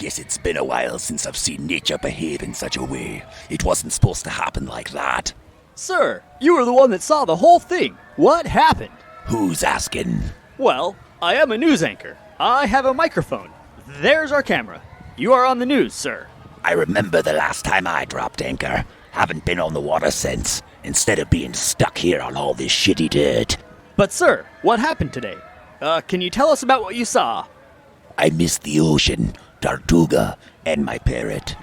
guess it's been a while since I've seen nature behave in such a way. It wasn't supposed to happen like that. Sir, you were the one that saw the whole thing. What happened? Who's asking? Well, I am a news anchor. I have a microphone. There's our camera. You are on the news, sir. I remember the last time I dropped anchor. Haven't been on the water since, instead of being stuck here on all this shitty dirt. But sir, what happened today? Can you tell us about what you saw? I missed the ocean, Tortuga, and my parrot.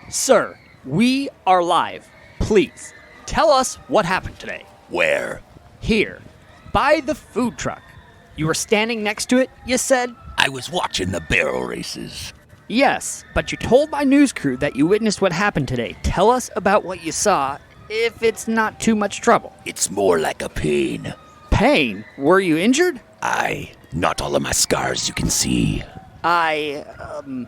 Sir, we are live. Please, tell us what happened today. Where? Here, by the food truck. You were standing next to it, you said? I was watching the barrel races. Yes, but you told my news crew that you witnessed what happened today. Tell us about what you saw, if it's not too much trouble. It's more like a pain. Pain? Were you injured? Aye, not all of my scars you can see. I'm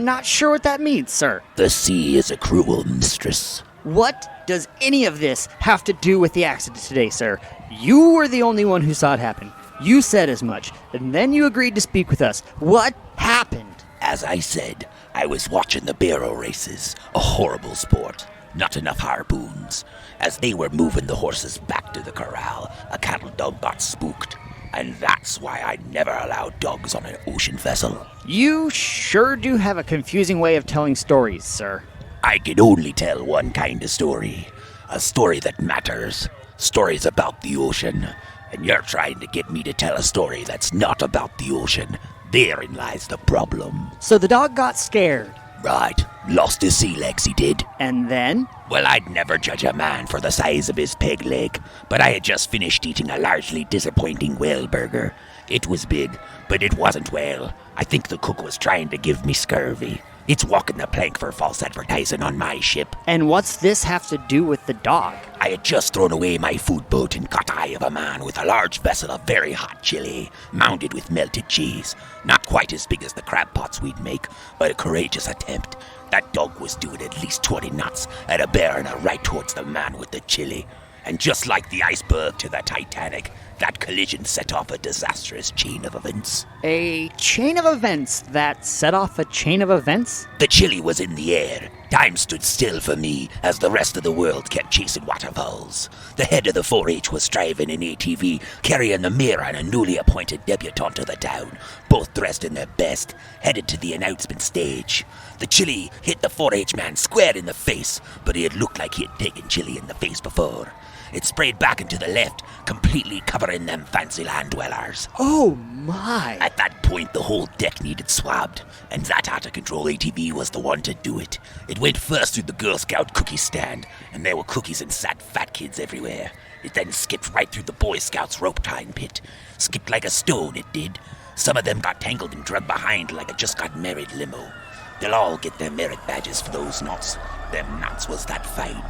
not sure what that means, sir. The sea is a cruel mistress. What does any of this have to do with the accident today, sir? You were the only one who saw it happen. You said as much, and then you agreed to speak with us. What happened? As I said, I was watching the barrel races. A horrible sport. Not enough harpoons. As they were moving the horses back to the corral, a cattle dog got spooked. And that's why I never allow dogs on an ocean vessel. You sure do have a confusing way of telling stories, sir. I can only tell one kind of story. A story that matters. Stories about the ocean. And you're trying to get me to tell a story that's not about the ocean. Therein lies the problem. So the dog got scared. Right. Lost his sea legs, he did. And then? Well, I'd never judge a man for the size of his peg leg, but I had just finished eating a largely disappointing whale burger. It was big, but it wasn't whale. I think the cook was trying to give me scurvy. It's walking the plank for false advertising on my ship. And what's this have to do with the dog? I had just thrown away my food boat and caught eye of a man with a large vessel of very hot chili, mounted with melted cheese. Not quite as big as the crab pots we'd make, but a courageous attempt. That dog was doing at least 20 knots at a bearing her right towards the man with the chili. And just like the iceberg to the Titanic, that collision set off a disastrous chain of events. A chain of events that set off a chain of events? The chili was in the air. Time stood still for me as the rest of the world kept chasing waterfalls. The head of the 4-H was driving an ATV, carrying the mayor and a newly appointed debutante to the town, both dressed in their best, headed to the announcement stage. The chili hit the 4-H man square in the face, but it looked like he had taken chili in the face before. It sprayed back into the left, completely covering them fancy land dwellers. Oh my! At that point, the whole deck needed swabbed, and that out-of-control ATV was the one to do it. It went first through the Girl Scout cookie stand, and there were cookies and sad fat kids everywhere. It then skipped right through the Boy Scouts rope-tying pit. Skipped like a stone, it did. Some of them got tangled and dragged behind like a just-got-married limo. They'll all get their merit badges for those knots. Them knots was that fine.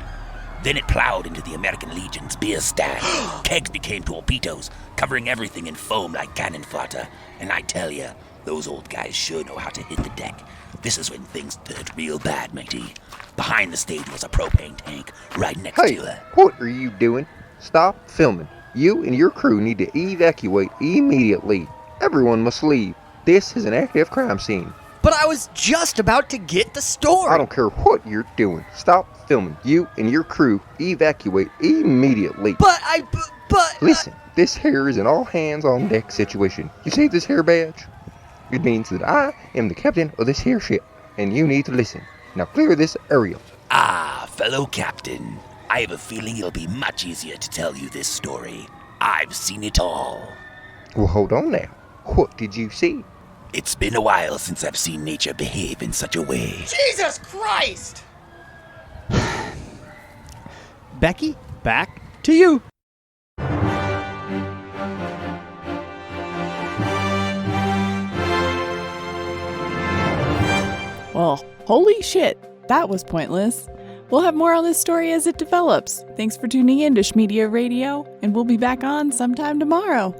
Then it plowed into the American Legion's beer stand. Kegs became torpedoes, covering everything in foam like cannon fodder. And I tell you, those old guys sure know how to hit the deck. This is when things turned real bad, matey. Behind the stage was a propane tank, right next to her. What are you doing? Stop filming. You and your crew need to evacuate immediately. Everyone must leave. This is an active crime scene. But I was just about to get the story. I don't care what you're doing. Stop filming. You and your crew evacuate immediately. But Listen, this here is an all-hands-on-deck situation. You see this here badge? It means that I am the captain of this here ship, and you need to listen. Now clear this area. Ah, fellow captain. I have a feeling it'll be much easier to tell you this story. I've seen it all. Well, hold on now. What did you see? It's been a while since I've seen nature behave in such a way. Jesus Christ! Becky, back to you. Well, holy shit, that was pointless. We'll have more on this story as it develops. Thanks for tuning in to Schmedia Radio, and we'll be back on sometime tomorrow.